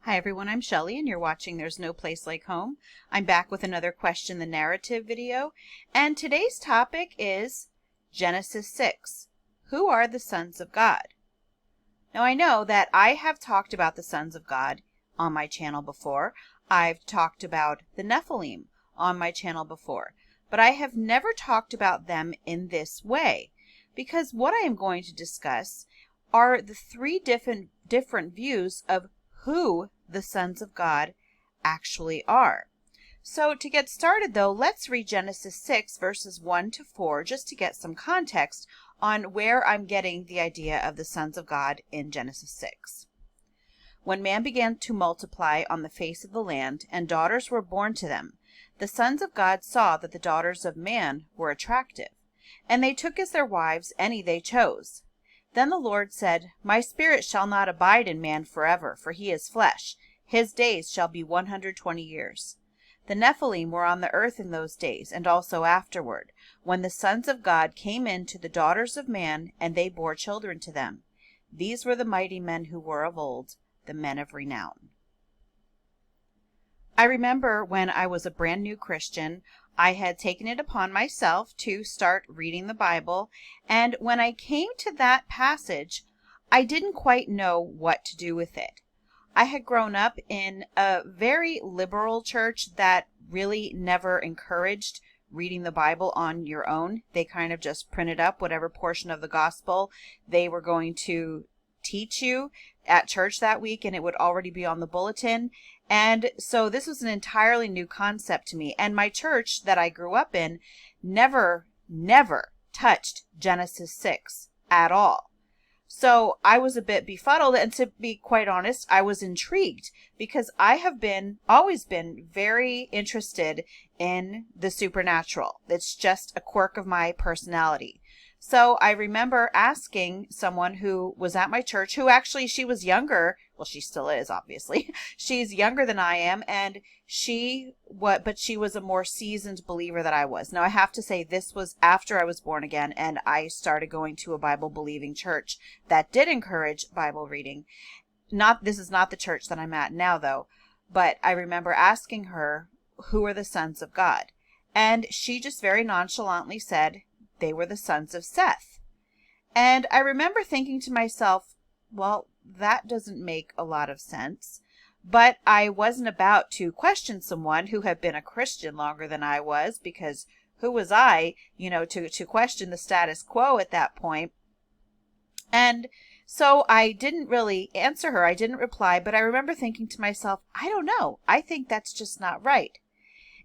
Hi everyone, I'm Shelley and you're watching There's No Place Like Home. I'm back with another Question the Narrative video, and today's topic is Genesis 6. Who are the sons of God? Now I know that I have talked about the sons of God on my channel before. I've talked about the Nephilim on my channel before, but I have never talked about them in this way, because what I am going to discuss are the three different views of who the sons of God actually are. So to get started though, let's read Genesis 6 verses 1 to 4 just to get some context on where I'm getting the idea of the sons of God in Genesis 6. When man began to multiply on the face of the land, and daughters were born to them, the sons of God saw that the daughters of man were attractive, and they took as their wives any they chose. Then the Lord said, My spirit shall not abide in man forever, for he is flesh. His days shall be 120 years. The Nephilim were on the earth in those days, and also afterward, when the sons of God came in to the daughters of man, and they bore children to them. These were the mighty men who were of old, the men of renown. I remember when I was a brand new Christian, I had taken it upon myself to start reading the Bible, and when I came to that passage, I didn't quite know what to do with it. I had grown up in a very liberal church that really never encouraged reading the Bible on your own. They kind of just printed up whatever portion of the gospel they were going to teach you at church that week, and it would already be on the bulletin. And so this was an entirely new concept to me. And my church that I grew up in never touched Genesis 6 at all. So I was a bit befuddled, and to be quite honest, I was intrigued because I have always been very interested in the supernatural. It's just a quirk of my personality. So I remember asking someone who was at my church, who actually, she was younger. Well, she still is, obviously. She's younger than I am, and but she was a more seasoned believer than I was. Now, I have to say, this was after I was born again, and I started going to a Bible-believing church that did encourage Bible reading. This is not the church that I'm at now, though, but I remember asking her, who are the sons of God? And she just very nonchalantly said, they were the sons of Seth. And I remember thinking to myself, well, that doesn't make a lot of sense. But I wasn't about to question someone who had been a Christian longer than I was, because who was I, to question the status quo at that point? And so I didn't really answer her. I didn't reply, but I remember thinking to myself, I don't know. I think that's just not right.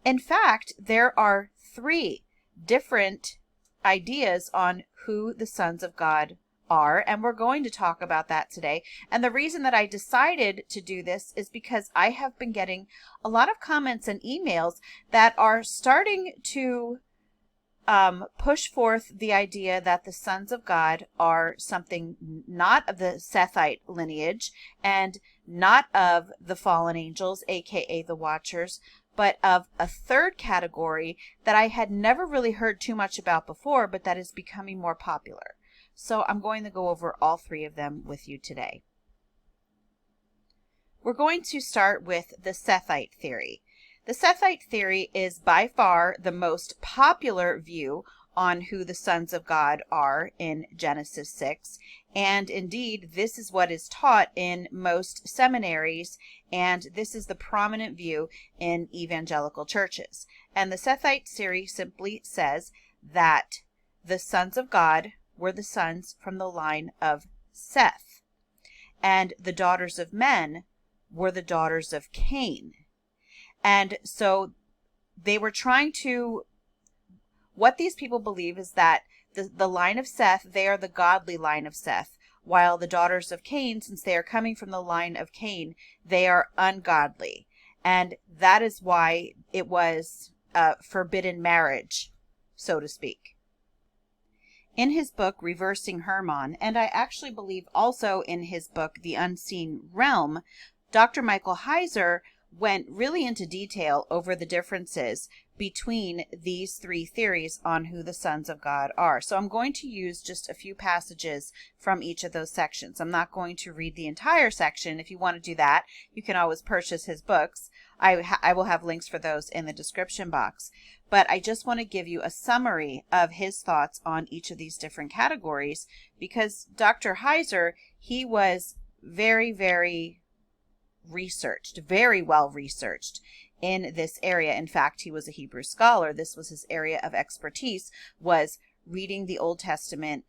In fact, there are three different ideas on who the sons of God are, and we're going to talk about that today. And the reason that I decided to do this is because I have been getting a lot of comments and emails that are starting to push forth the idea that the sons of God are something not of the Sethite lineage and not of the fallen angels, aka the Watchers, but of a third category that I had never really heard too much about before, but that is becoming more popular. So I'm going to go over all three of them with you today. We're going to start with the Sethite theory. The Sethite theory is by far the most popular view on who the sons of God are in Genesis 6. And indeed, this is what is taught in most seminaries, and this is the prominent view in evangelical churches. And the Sethite theory simply says that the sons of God were the sons from the line of Seth, and the daughters of men were the daughters of Cain. And so they were trying to, what these people believe is that the line of Seth, they are the godly line of Seth, while the daughters of Cain, since they are coming from the line of Cain, they are ungodly. And that is why it was forbidden marriage, so to speak. In his book, Reversing Hermon, and I actually believe also in his book, The Unseen Realm, Dr. Michael Heiser went really into detail over the differences between these three theories on who the sons of God are. So I'm going to use just a few passages from each of those sections. I'm not going to read the entire section. If you want to do that, you can always purchase his books. I will have links for those in the description box. But I just want to give you a summary of his thoughts on each of these different categories, because Dr. Heiser, he was very, very researched, very well researched in this area. In fact, he was a Hebrew scholar. This was his area of expertise, was reading the Old Testament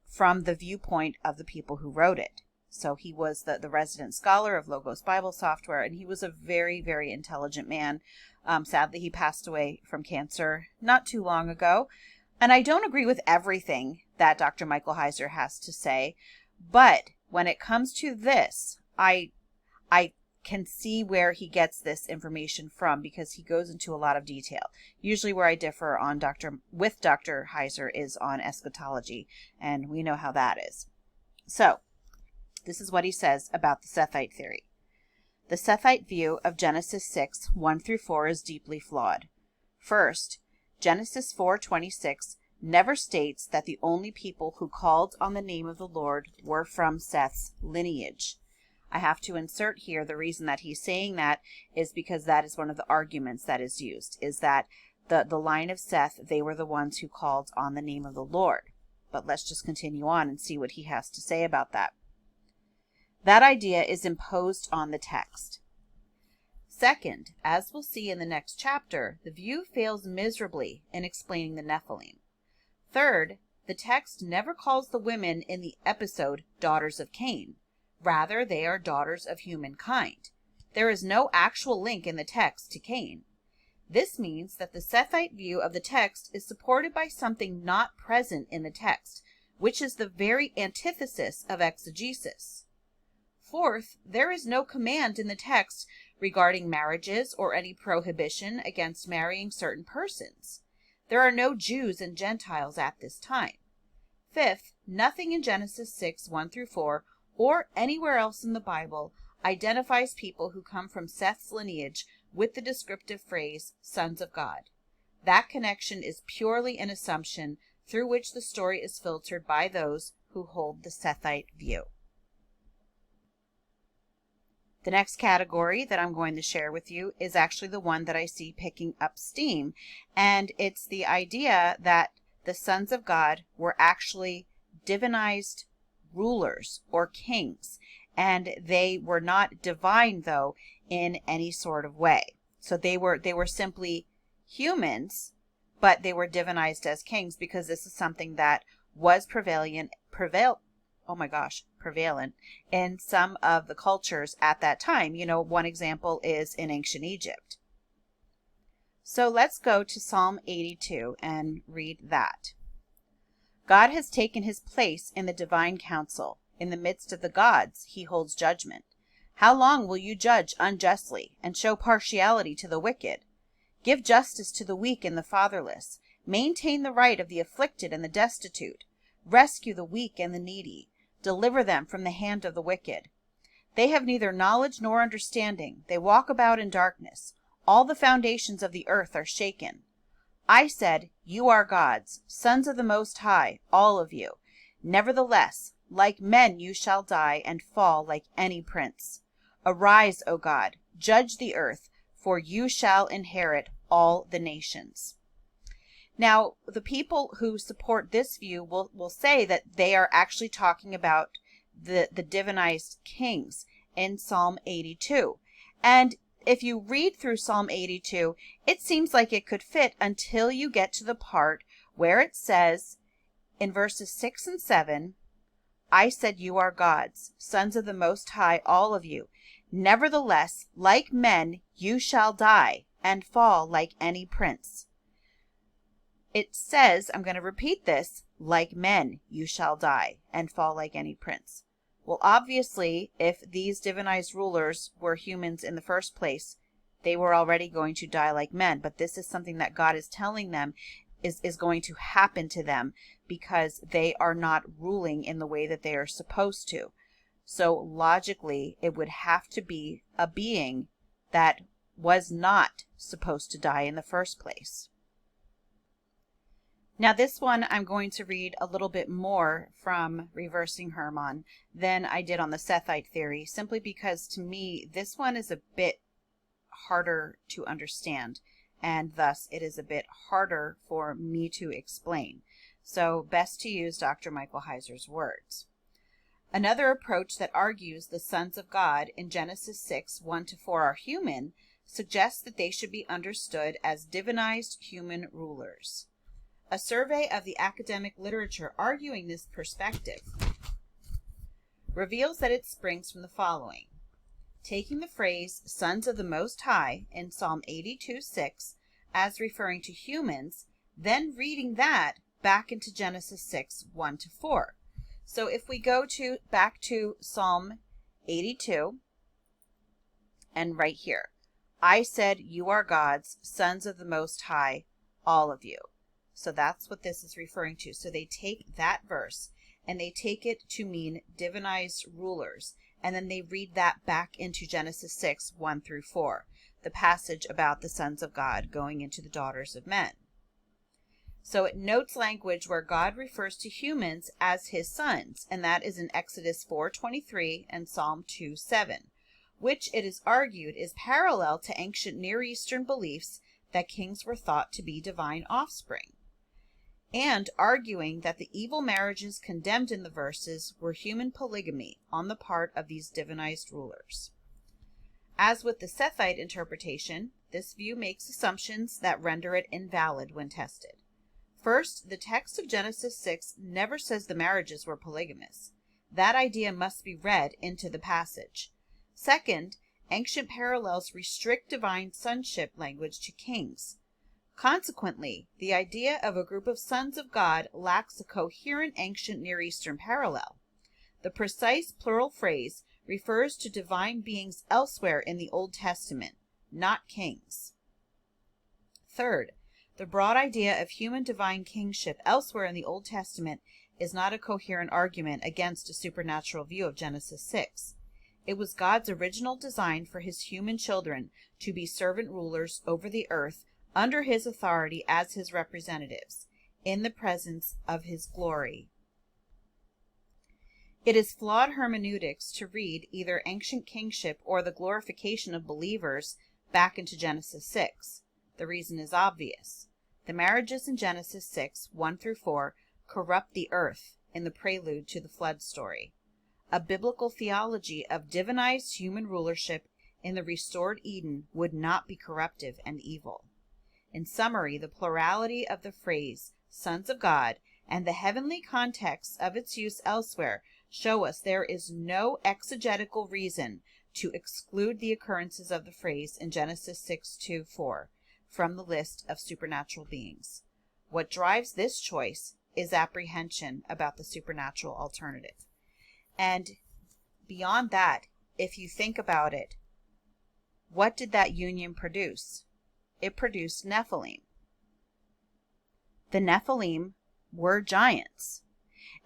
from the viewpoint of the people who wrote it. So he was the resident scholar of Logos Bible Software, and he was a very, very intelligent man. Sadly, he passed away from cancer not too long ago. And I don't agree with everything that Dr. Michael Heiser has to say, but when it comes to this, I can see where he gets this information from, because he goes into a lot of detail. Usually where I differ on with Dr. Heiser is on eschatology, and we know how that is. So, this is what he says about the Sethite theory. The Sethite view of Genesis 6, 1 through 4 is deeply flawed. First, Genesis 4:26 never states that the only people who called on the name of the Lord were from Seth's lineage. I have to insert here the reason that he's saying that is because that is one of the arguments that is used, is that the line of Seth, they were the ones who called on the name of the Lord. But let's just continue on and see what he has to say about that. That idea is imposed on the text. Second, as we'll see in the next chapter, the view fails miserably in explaining the Nephilim. Third, the text never calls the women in the episode daughters of Cain. Rather, they are daughters of humankind. There is no actual link in the text to Cain. This means that the Sethite view of the text is supported by something not present in the text, which is the very antithesis of exegesis. Fourth, there is no command in the text regarding marriages or any prohibition against marrying certain persons. There are no Jews and Gentiles at this time. Fifth, nothing in Genesis 6, 1 through 4, or anywhere else in the Bible identifies people who come from Seth's lineage with the descriptive phrase, sons of God. That connection is purely an assumption through which the story is filtered by those who hold the Sethite view. The next category that I'm going to share with you is actually the one that I see picking up steam, and it's the idea that the sons of God were actually divinized rulers or kings, and they were not divine, though, in any sort of way. So they were simply humans, but they were divinized as kings, because this is something that was prevalent in some of the cultures at that time. You know, one example is in ancient Egypt. So let's go to Psalm 82 and read that. God has taken his place in the divine council. In the midst of the gods, he holds judgment. How long will you judge unjustly and show partiality to the wicked? Give justice to the weak and the fatherless. Maintain the right of the afflicted and the destitute. Rescue the weak and the needy. Deliver them from the hand of the wicked. They have neither knowledge nor understanding. They walk about in darkness. All the foundations of the earth are shaken. I said, you are gods, sons of the Most High, all of you. Nevertheless, like men you shall die and fall like any prince. Arise, O God, judge the earth, for you shall inherit all the nations. Now, the people who support this view will say that they are actually talking about the divinized kings in Psalm 82. And if you read through Psalm 82, it seems like it could fit until you get to the part where it says in verses 6 and 7, I said you are gods, sons of the Most High, all of you. Nevertheless, like men, you shall die and fall like any prince. It says, I'm going to repeat this, like men, you shall die and fall like any prince. Well, obviously, if these divinized rulers were humans in the first place, they were already going to die like men. But this is something that God is telling them is going to happen to them because they are not ruling in the way that they are supposed to. So logically, it would have to be a being that was not supposed to die in the first place. Now this one I'm going to read a little bit more from Reversing Hermon than I did on the Sethite theory, simply because to me this one is a bit harder to understand, and thus it is a bit harder for me to explain. So best to use Dr. Michael Heiser's words. Another approach that argues the sons of God in Genesis 6, 1-4 are human suggests that they should be understood as divinized human rulers. A survey of the academic literature arguing this perspective reveals that it springs from the following. Taking the phrase sons of the Most High in Psalm 82:6 as referring to humans, then reading that back into Genesis 6, 1-4. So if we go back to Psalm 82, and right here, I said, you are God's sons of the Most High, all of you. So that's what this is referring to. So they take that verse and they take it to mean divinized rulers. And then they read that back into Genesis 6, 1-4, the passage about the sons of God going into the daughters of men. So it notes language where God refers to humans as his sons, and that is in Exodus 4:23 and Psalm 2:7, which it is argued is parallel to ancient Near Eastern beliefs that kings were thought to be divine offspring, and arguing that the evil marriages condemned in the verses were human polygamy on the part of these divinized rulers. As with the Sethite interpretation, this view makes assumptions that render it invalid when tested. First, the text of Genesis 6 never says the marriages were polygamous. That idea must be read into the passage. Second, ancient parallels restrict divine sonship language to kings. Consequently, the idea of a group of sons of God lacks a coherent ancient Near Eastern parallel. The precise plural phrase refers to divine beings elsewhere in the Old Testament, not kings. Third, the broad idea of human divine kingship elsewhere in the Old Testament is not a coherent argument against a supernatural view of Genesis 6. It was God's original design for his human children to be servant rulers over the earth under his authority as his representatives, in the presence of his glory. It is flawed hermeneutics to read either ancient kingship or the glorification of believers back into Genesis 6. The reason is obvious. The marriages in Genesis 6, 1-4, corrupt the earth in the prelude to the flood story. A biblical theology of divinized human rulership in the restored Eden would not be corruptive and evil. In summary, the plurality of the phrase sons of God and the heavenly context of its use elsewhere show us there is no exegetical reason to exclude the occurrences of the phrase in Genesis 6:2-4 from the list of supernatural beings. What drives this choice is apprehension about the supernatural alternative. And beyond that, if you think about it, what did that union produce? It produced Nephilim. The Nephilim were giants.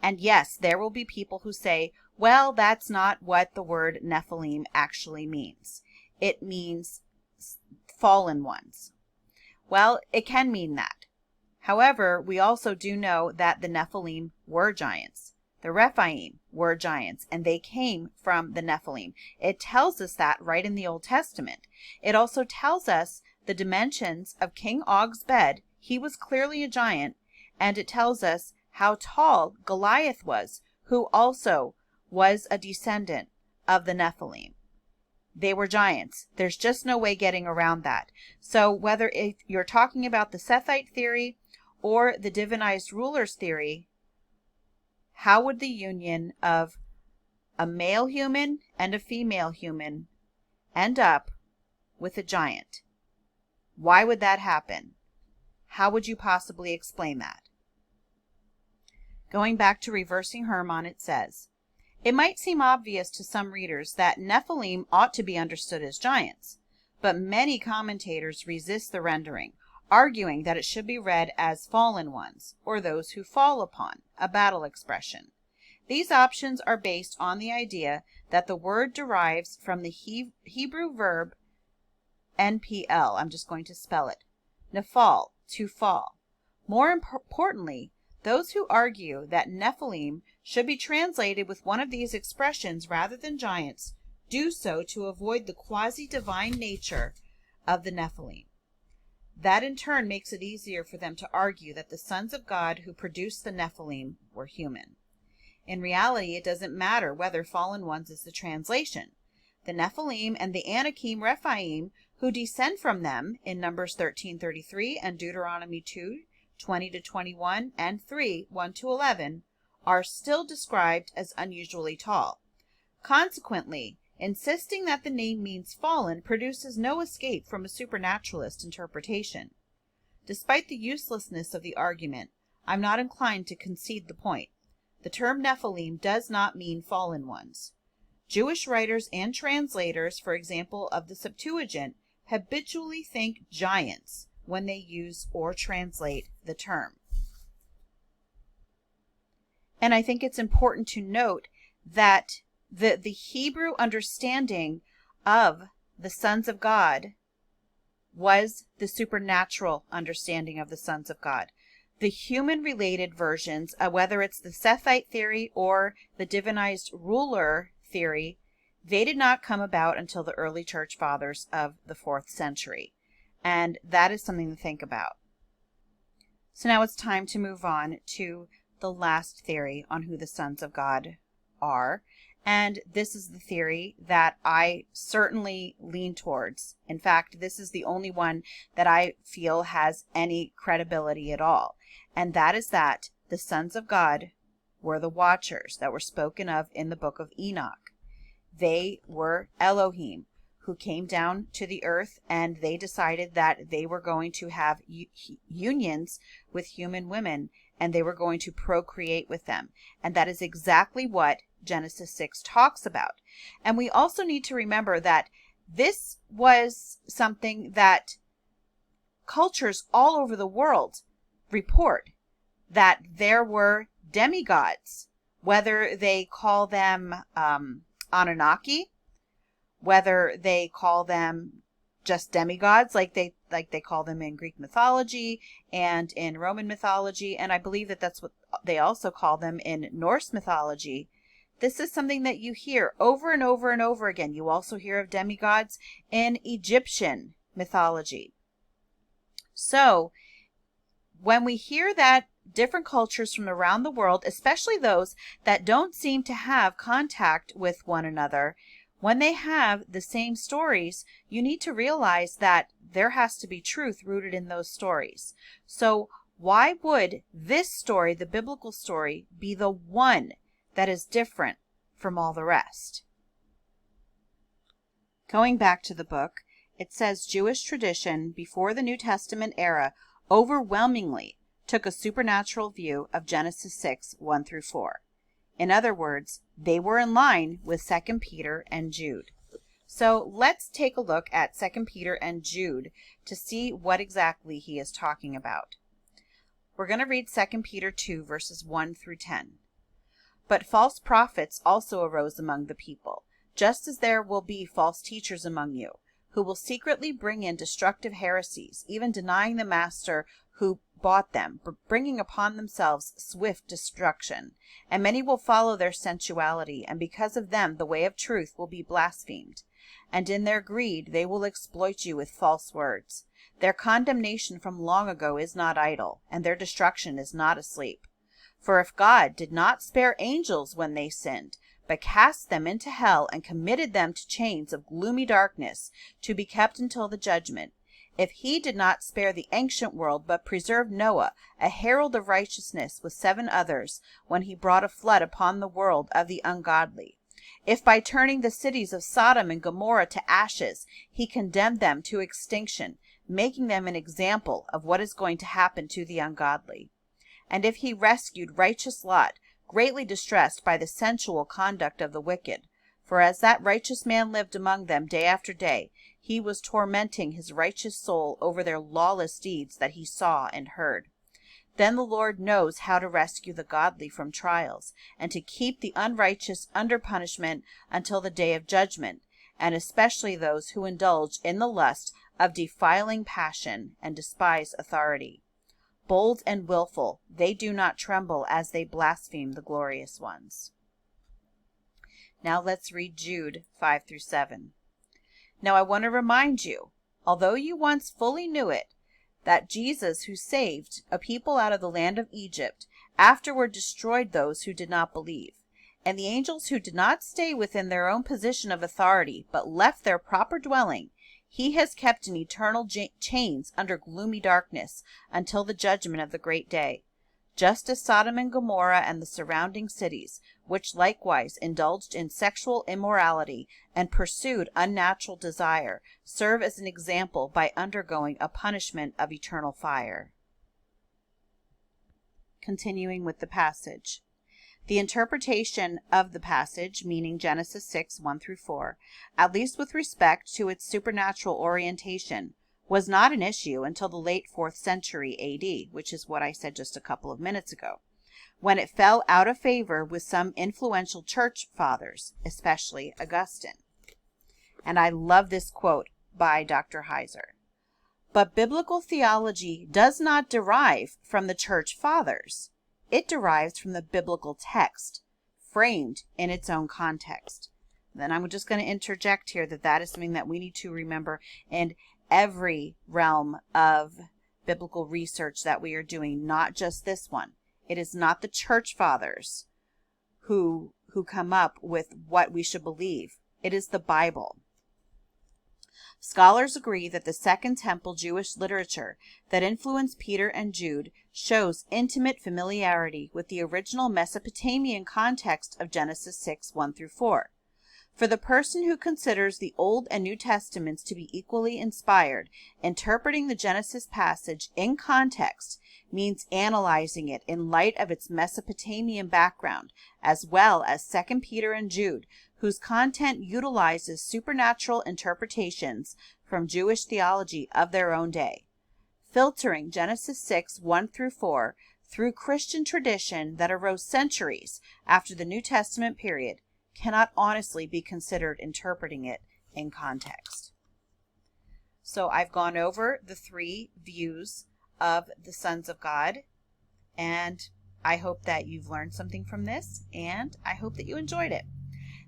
And yes, there will be people who say, well, that's not what the word Nephilim actually means. It means fallen ones. Well, it can mean that. However, we also do know that the Nephilim were giants. The Rephaim were giants, and they came from the Nephilim. It tells us that right in the Old Testament. It also tells us the dimensions of King Og's bed. He was clearly a giant, and it tells us how tall Goliath was, who also was a descendant of the Nephilim. They were giants. There's just no way getting around that. So whether if you're talking about the Sethite theory or the divinized rulers theory, how would the union of a male human and a female human end up with a giant? Why would that happen? How would you possibly explain that? Going back to Reversing Hermon, it says, it might seem obvious to some readers that Nephilim ought to be understood as giants, but many commentators resist the rendering, arguing that it should be read as fallen ones, or those who fall upon, a battle expression. These options are based on the idea that the word derives from the Hebrew verb NPL. I'm just going to spell it. Nephal, to fall. More importantly, those who argue that Nephilim should be translated with one of these expressions rather than giants do so to avoid the quasi-divine nature of the Nephilim. That in turn makes it easier for them to argue that the sons of God who produced the Nephilim were human. In reality, it doesn't matter whether fallen ones is the translation. The Nephilim and the Anakim Rephaim who descend from them in Numbers 13:33 and Deuteronomy 2:20-21 and 3:1-11 are still described as unusually tall. Consequently, insisting that the name means fallen produces no escape from a supernaturalist interpretation. Despite the uselessness of the argument, I'm not inclined to concede the point. The term Nephilim does not mean fallen ones. Jewish writers and translators, for example, of the Septuagint, habitually think giants when they use or translate the term. And I think it's important to note that the Hebrew understanding of the sons of God was the supernatural understanding of the sons of God. The human-related versions, whether it's the Sethite theory or the divinized ruler theory, they did not come about until the early church fathers of the 4th century. And that is something to think about. So now it's time to move on to the last theory on who the sons of God are. And this is the theory that I certainly lean towards. In fact, this is the only one that I feel has any credibility at all. And that is that the sons of God were the watchers that were spoken of in the book of Enoch. They were Elohim who came down to the earth, and they decided that they were going to have unions with human women, and they were going to procreate with them. And that is exactly what Genesis 6 talks about. And we also need to remember that this was something that cultures all over the world report, that there were demigods, whether they call them Anunnaki, whether they call them just demigods like they call them in Greek mythology and in Roman mythology, and I believe that that's what they also call them in Norse mythology. This is something that you hear over and over and over again. You also hear of demigods in Egyptian mythology. So when we hear that different cultures from around the world, especially those that don't seem to have contact with one another, when they have the same stories, you need to realize that there has to be truth rooted in those stories. So why would this story, the biblical story, be the one that is different from all the rest? Going back to the book, it says Jewish tradition before the New Testament era overwhelmingly took a supernatural view of Genesis 6, 1-4. In other words, they were in line with 2 Peter and Jude. So let's take a look at 2 Peter and Jude to see what exactly he is talking about. We're going to read 2 Peter 2, verses 1-10. But false prophets also arose among the people, just as there will be false teachers among you, who will secretly bring in destructive heresies, even denying the master who bought them, bringing upon themselves swift destruction. And many will follow their sensuality, and because of them the way of truth will be blasphemed. And in their greed they will exploit you with false words. Their condemnation from long ago is not idle, and their destruction is not asleep. For if God did not spare angels when they sinned, but cast them into hell and committed them to chains of gloomy darkness to be kept until the judgment, if he did not spare the ancient world, but preserved Noah, a herald of righteousness, with 7 others, when he brought a flood upon the world of the ungodly, if by turning the cities of Sodom and Gomorrah to ashes, he condemned them to extinction, making them an example of what is going to happen to the ungodly, and if he rescued righteous Lot, greatly distressed by the sensual conduct of the wicked, for as that righteous man lived among them day after day, he was tormenting his righteous soul over their lawless deeds that he saw and heard. Then the Lord knows how to rescue the godly from trials, and to keep the unrighteous under punishment until the day of judgment, and especially those who indulge in the lust of defiling passion, and despise authority. Bold and willful, they do not tremble as they blaspheme the glorious ones. Now let's read Jude 5 through 7. Now I want to remind you, although you once fully knew it, that Jesus, who saved a people out of the land of Egypt, afterward destroyed those who did not believe. And the angels who did not stay within their own position of authority, but left their proper dwelling, he has kept in eternal chains under gloomy darkness until the judgment of the great day. Just as Sodom and Gomorrah and the surrounding cities, which likewise indulged in sexual immorality and pursued unnatural desire, serve as an example by undergoing a punishment of eternal fire. Continuing with the passage. The interpretation of the passage, meaning Genesis 6, 1 through 4, at least with respect to its supernatural orientation, was not an issue until the late 4th century AD, which is what I said just a couple of minutes ago, when it fell out of favor with some influential church fathers, especially Augustine. And I love this quote by Dr. Heiser. But biblical theology does not derive from the church fathers. It derives from the biblical text, framed in its own context. Then I'm just going to interject here that is something that we need to remember in every realm of biblical research that we are doing, not just this one. It is not the church fathers who come up with what we should believe. It is the Bible. Scholars agree that the Second Temple Jewish literature that influenced Peter and Jude shows intimate familiarity with the original Mesopotamian context of Genesis 6, 1 through 4. For the person who considers the Old and New Testaments to be equally inspired, interpreting the Genesis passage in context means analyzing it in light of its Mesopotamian background, as well as 2 Peter and Jude, whose content utilizes supernatural interpretations from Jewish theology of their own day. Filtering Genesis 6, 1 through 4 through Christian tradition that arose centuries after the New Testament period cannot honestly be considered interpreting it in context. So I've gone over the 3 views of the sons of God, and I hope that you've learned something from this, and I hope that you enjoyed it.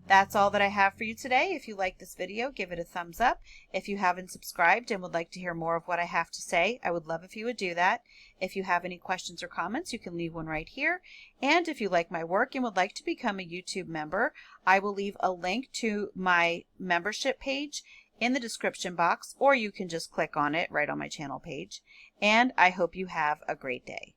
That's all that I have for you today. If you like this video, give it a thumbs up. If you haven't subscribed and would like to hear more of what I have to say, I would love if you would do that. If you have any questions or comments, you can leave one right here. And if you like my work and would like to become a YouTube member, I will leave a link to my membership page in the description box, or you can just click on it right on my channel page. And I hope you have a great day.